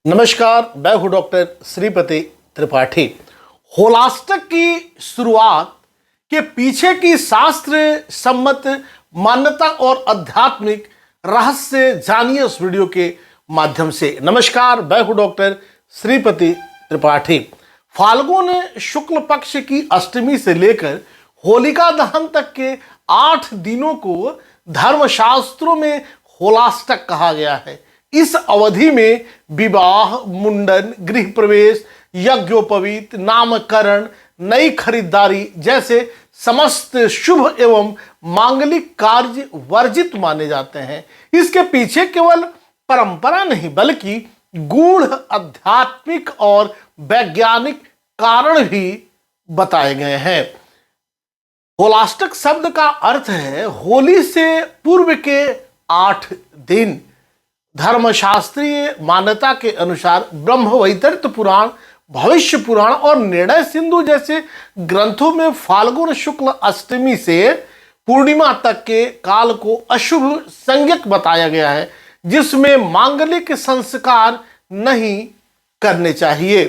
नमस्कार, मैं हूं डॉक्टर श्रीपति त्रिपाठी। होलाष्टक की शुरुआत के पीछे की शास्त्र सम्मत मान्यता और आध्यात्मिक रहस्य जानिए इस वीडियो के माध्यम से। नमस्कार, मैं हूं डॉक्टर श्रीपति त्रिपाठी। फाल्गुन शुक्ल पक्ष की अष्टमी से लेकर होलिका दहन तक के 8 दिनों को धर्मशास्त्रों में होलाष्टक कहा गया है। इस अवधि में विवाह, मुंडन, गृह प्रवेश, यज्ञोपवीत, नामकरण, नई खरीदारी जैसे समस्त शुभ एवं मांगलिक कार्य वर्जित माने जाते हैं। इसके पीछे केवल परंपरा नहीं बल्कि गूढ़ आध्यात्मिक और वैज्ञानिक कारण भी बताए गए हैं। होलाष्टक शब्द का अर्थ है होली से पूर्व के 8 दिन। धर्मशास्त्रीय मान्यता के अनुसार ब्रह्मवैवर्त पुराण, भविष्य पुराण और निर्णय सिंधु जैसे ग्रंथों में फाल्गुन शुक्ल अष्टमी से पूर्णिमा तक के काल को अशुभ संज्ञक बताया गया है, जिसमें मांगलिक संस्कार नहीं करने चाहिए।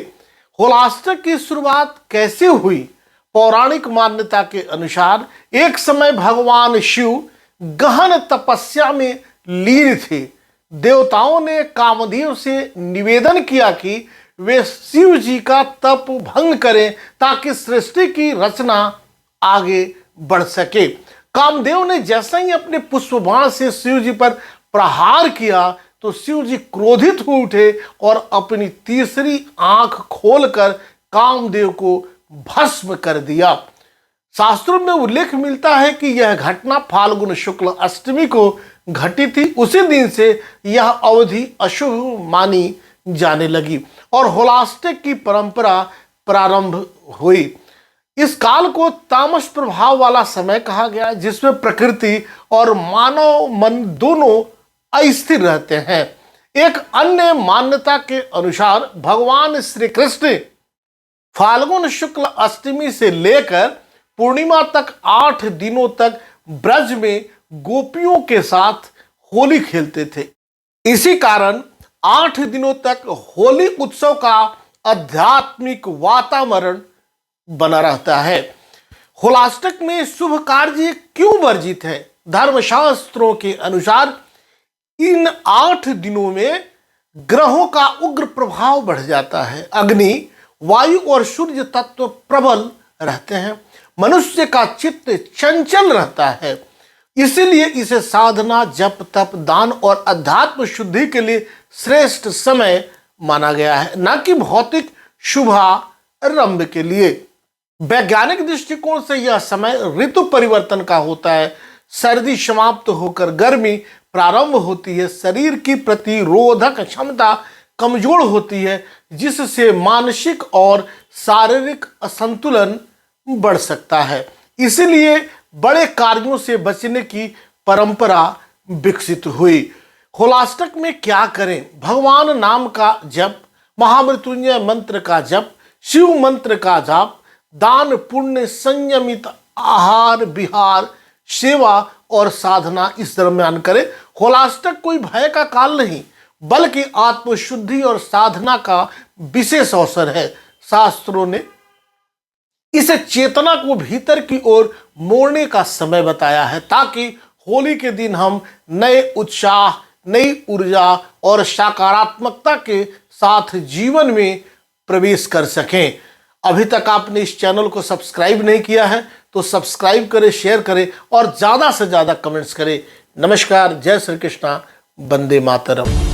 होलाष्टक की शुरुआत कैसे हुई? पौराणिक मान्यता के अनुसार एक समय भगवान शिव गहन तपस्या में लीन थे। देवताओं ने कामदेव से निवेदन किया कि वे शिव जी का तप भंग करें ताकि सृष्टि की रचना आगे बढ़ सके। कामदेव ने जैसे ही अपने पुष्पबाण से शिव जी पर प्रहार किया तो शिव जी क्रोधित हो उठे और अपनी तीसरी आंख खोलकर कामदेव को भस्म कर दिया। शास्त्रों में उल्लेख मिलता है कि यह घटना फाल्गुन शुक्ल अष्टमी को घटी थी। उसी दिन से यह अवधि अशुभ मानी जाने लगी और होलाष्टक की परंपरा प्रारंभ हुई। इस काल को तामस प्रभाव वाला समय कहा गया, जिसमें प्रकृति और मानव मन दोनों अस्थिर रहते हैं। एक अन्य मान्यता के अनुसार भगवान श्री कृष्ण फाल्गुन शुक्ल अष्टमी से लेकर पूर्णिमा तक 8 दिनों तक ब्रज में गोपियों के साथ होली खेलते थे। इसी कारण 8 दिनों तक होली उत्सव का आध्यात्मिक वातावरण बना रहता है। होलाष्टक में शुभ कार्य क्यों वर्जित है? धर्मशास्त्रों के अनुसार इन 8 दिनों में ग्रहों का उग्र प्रभाव बढ़ जाता है। अग्नि, वायु और सूर्य तत्व प्रबल रहते हैं। मनुष्य का चित्त चंचल रहता है, इसीलिए इसे साधना, जप, तप, दान और अध्यात्म शुद्धि के लिए श्रेष्ठ समय माना गया है, न कि भौतिक शुभारंभ के लिए। वैज्ञानिक दृष्टिकोण से यह समय ऋतु परिवर्तन का होता है। सर्दी समाप्त होकर गर्मी प्रारंभ होती है। शरीर की प्रतिरोधक क्षमता कमजोर होती है, जिससे मानसिक और शारीरिक असंतुलन बढ़ सकता है। इसलिए बड़े कार्यों से बचने की परंपरा विकसित हुई। होलाष्टक में क्या करें? भगवान नाम का जप, महामृत्युंजय मंत्र का जप, शिव मंत्र का जाप, दान, पुण्य, संयमित आहार विहार, सेवा और साधना इस दरम्यान करें। होलाष्टक कोई भय का काल नहीं बल्कि आत्मशुद्धि और साधना का विशेष अवसर है। शास्त्रों ने इसे चेतना को भीतर की ओर मोड़ने का समय बताया है, ताकि होली के दिन हम नए उत्साह, नई ऊर्जा और सकारात्मकता के साथ जीवन में प्रवेश कर सकें। अभी तक आपने इस चैनल को सब्सक्राइब नहीं किया है तो सब्सक्राइब करें, शेयर करें और ज़्यादा से ज़्यादा कमेंट्स करें। नमस्कार, जय श्री कृष्णा, वंदे मातरम।